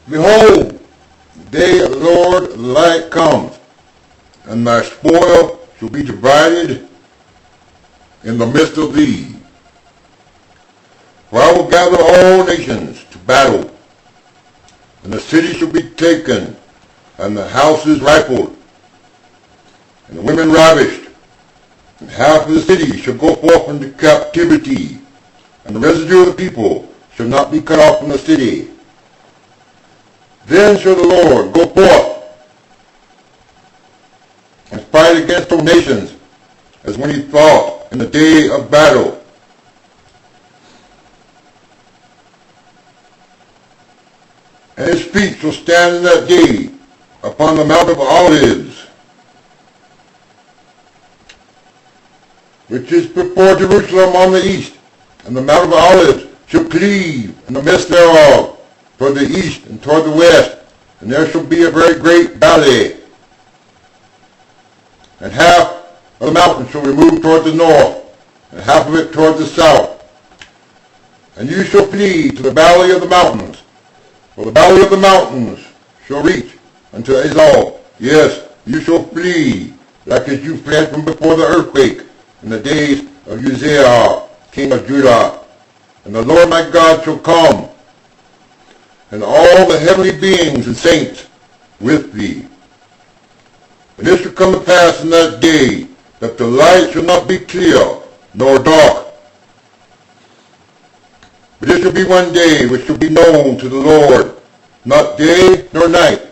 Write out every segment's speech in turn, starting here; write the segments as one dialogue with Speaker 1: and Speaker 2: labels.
Speaker 1: Behold, the day of the Lord of the light comes, and thy spoil shall be divided in the midst of thee. For I will gather all nations to battle, and the city shall be taken, and the houses rifled, and the women ravished, and half of the city shall go forth into captivity, and the residue of the people shall not be cut off from the city. Then shall the Lord go forth and fight against those nations, as when he fought in the day of battle. And his feet shall stand in that day upon the Mount of Olives, which is before Jerusalem on the east, and the Mount of Olives shall cleave in the midst thereof, toward the east and toward the west, and there shall be a very great valley. And half of the mountain shall remove toward the north, and half of it toward the south. And you shall flee to the valley of the mountains, for the valley of the mountains shall reach unto Azal. Yes, you shall flee, like as you fled from before the earthquake in the days of Uzziah, king of Judah. And the Lord my God shall come, and all the heavenly beings and saints with thee. And it shall come to pass in that day, that the light shall not be clear, nor dark. But it shall be one day which shall be known to the Lord, not day nor night.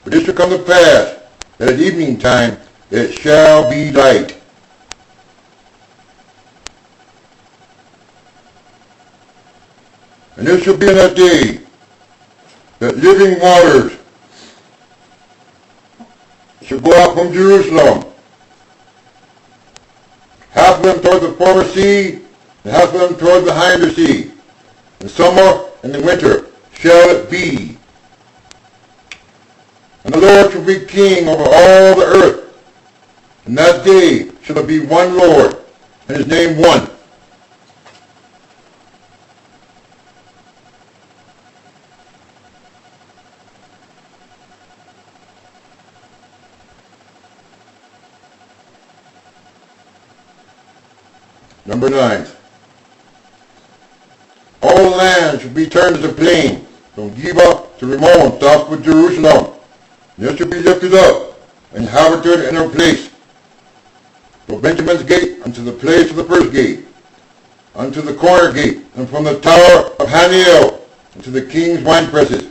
Speaker 1: But it shall come to pass, that at evening time it shall be light. And it shall be in that day, that living waters shall go out from Jerusalem, half of them toward the former sea, and half of them toward the hinder sea. In summer and in winter shall it be. And the Lord shall be king over all the earth. In that day shall there be one Lord, and his name one. Number 9. All the land shall be turned as a plain, from Geba to Rimmon, southward Jerusalem. And it shall be lifted up, and inhabited in her place. From Benjamin's gate unto the place of the first gate, unto the corner gate, and from the tower of Haniel unto the king's winepresses.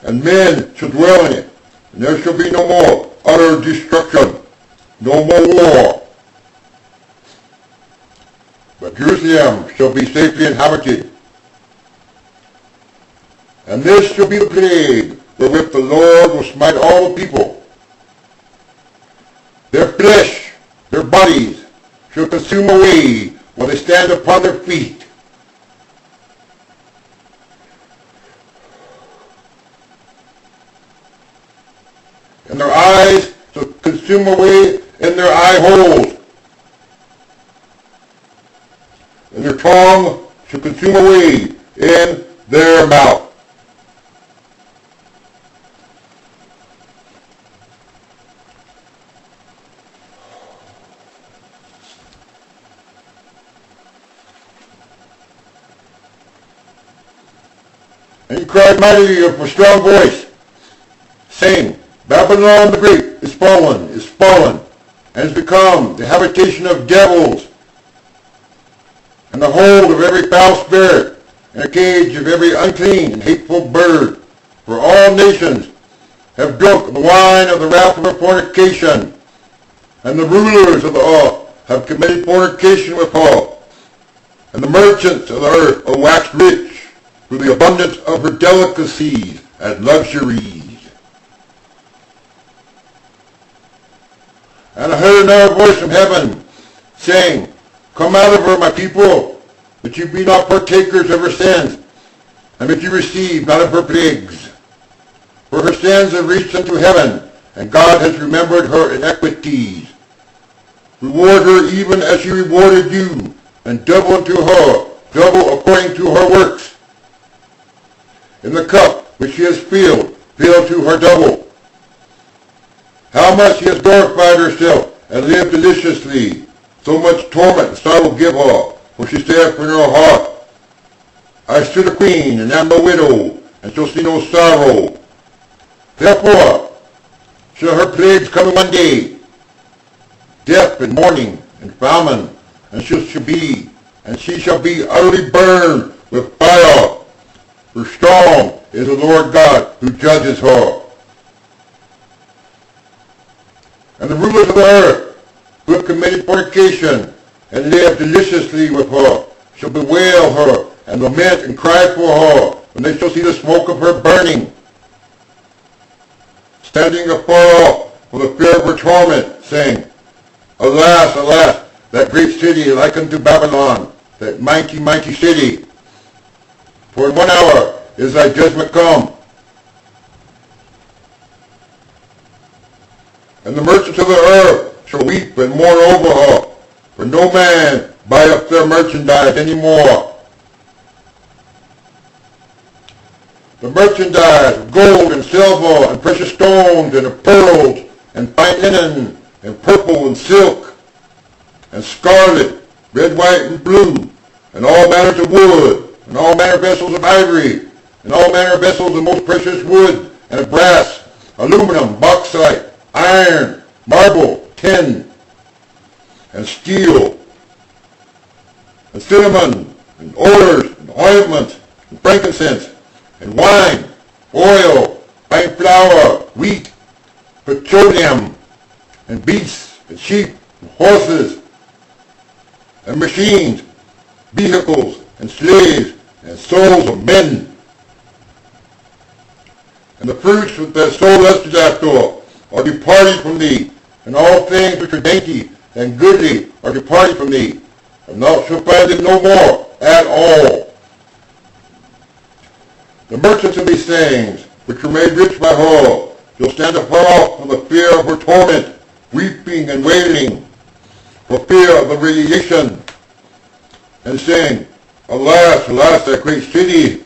Speaker 1: And men shall dwell in it, and there shall be no more utter destruction, no more war. But Jerusalem shall be safely inhabited. And this shall be the plague wherewith the Lord will smite all the people. Their flesh, their bodies, shall consume away while they stand upon their feet. And their eyes shall consume away in their eye holes. And their tongue shall consume away in their mouth. And he cried mightily with a strong voice, saying, Babylon the Great is fallen, and is become the habitation of devils, and the hold of every foul spirit, and a cage of every unclean and hateful bird. For all nations have drunk the wine of the wrath of her fornication, and the rulers of the earth have committed fornication with her, and the merchants of the earth are waxed rich through the abundance of her delicacies and luxuries. And I heard another voice from heaven, saying, Come out of her, my people, that you be not partakers of her sins, and that you receive not of her plagues. For her sins have reached unto heaven, and God has remembered her iniquities. Reward her even as she rewarded you, and double unto her, double according to her works. in the cup which she has filled to her double. How much she has glorified herself and lived deliciously, so much torment and sorrow give her, for she saith in her heart, I stood a queen, and am no widow, and shall see no sorrow. Therefore shall her plagues come in one day, death and mourning and famine, and she shall be utterly burned with fire. For strong is the Lord God who judges her. And the rulers of the earth, who have committed fornication and lived deliciously with her, shall bewail her and lament and cry for her when they shall see the smoke of her burning, standing afar off for the fear of her torment, saying, Alas, alas, that great city like unto Babylon, that mighty, mighty city. For in 1 hour is thy judgment come. And the merchants of the earth shall weep and mourn over her, for no man buyeth their merchandise any more. The merchandise of gold and silver and precious stones and of pearls and fine linen and purple and silk and scarlet, red, white, and blue, and all manners of wood, and all manner of vessels of ivory, and all manner of vessels of most precious wood, and of brass, aluminum, bauxite, iron, marble, tin, and steel, and cinnamon, and odors, and ointments, and frankincense, and wine, oil, fine flour, wheat, petroleum, and beasts, and sheep, and horses, and machines, vehicles, and slaves, and souls of men. And the fruits that thy soul lusted after are departed from thee, and all things which are dainty and goodly are departed from thee, and thou shalt find them no more at all. The merchants of these things, which were made rich by her, shall stand afar off from the fear of her torment, weeping and wailing, for fear of the radiation, and saying, Alas, alas, that great city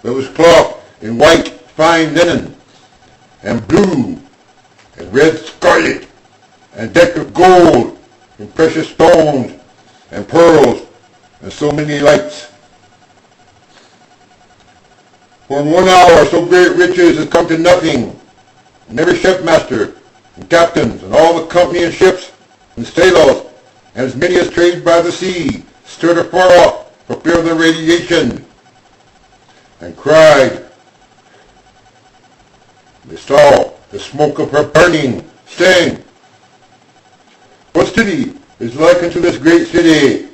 Speaker 1: that was clothed in white fine linen, and blue, and red scarlet, and decked with gold, and precious stones, and pearls, and so many lights. For in 1 hour so great riches has come to nothing, and every shipmaster, and captains, and all the company and ships, and sailors, and as many as trade by the sea, stood afar off for fear of the radiation, and cried. They saw the smoke of her burning, saying, What city is like unto this great city?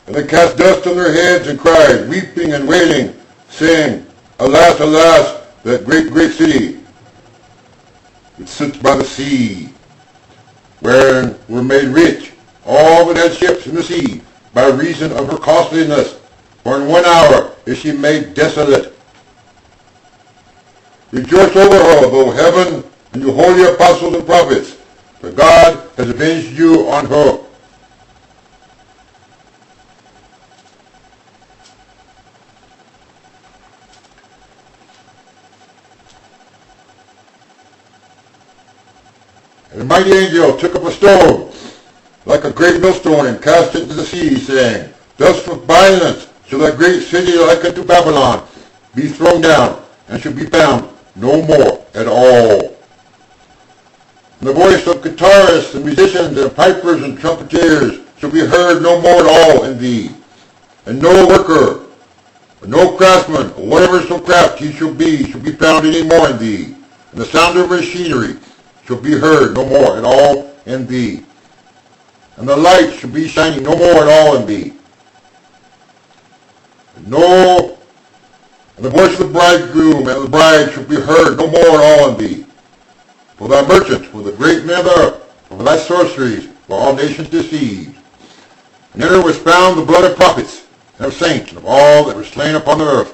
Speaker 1: And they cast dust on their heads and cried, weeping and wailing, saying, Alas, alas, that great, great city, which sits by the sea, wherein were made rich all that had ships in the sea, by reason of her costliness. For in 1 hour is she made desolate. Rejoice over her, thou heaven, and you holy apostles and prophets, for God has avenged you on her. And the mighty angel took up a stone, like a great millstone, and cast it into the sea, saying, Thus with violence shall that great city like unto Babylon be thrown down, and shall be found no more at all. And the voice of guitarists and musicians and pipers and trumpeters shall be heard no more at all in thee. And no worker, or no craftsman, or whatever so craft he shall be found any more in thee. And the sound of machinery shall be heard no more at all in thee. And the light shall be shining no more at all in thee. And the voice of the bridegroom and the bride shall be heard no more at all in thee. For thy merchants were the great men of the earth, for thy sorceries were all nations deceived. And in her was found the blood of prophets, and of saints, and of all that were slain upon the earth,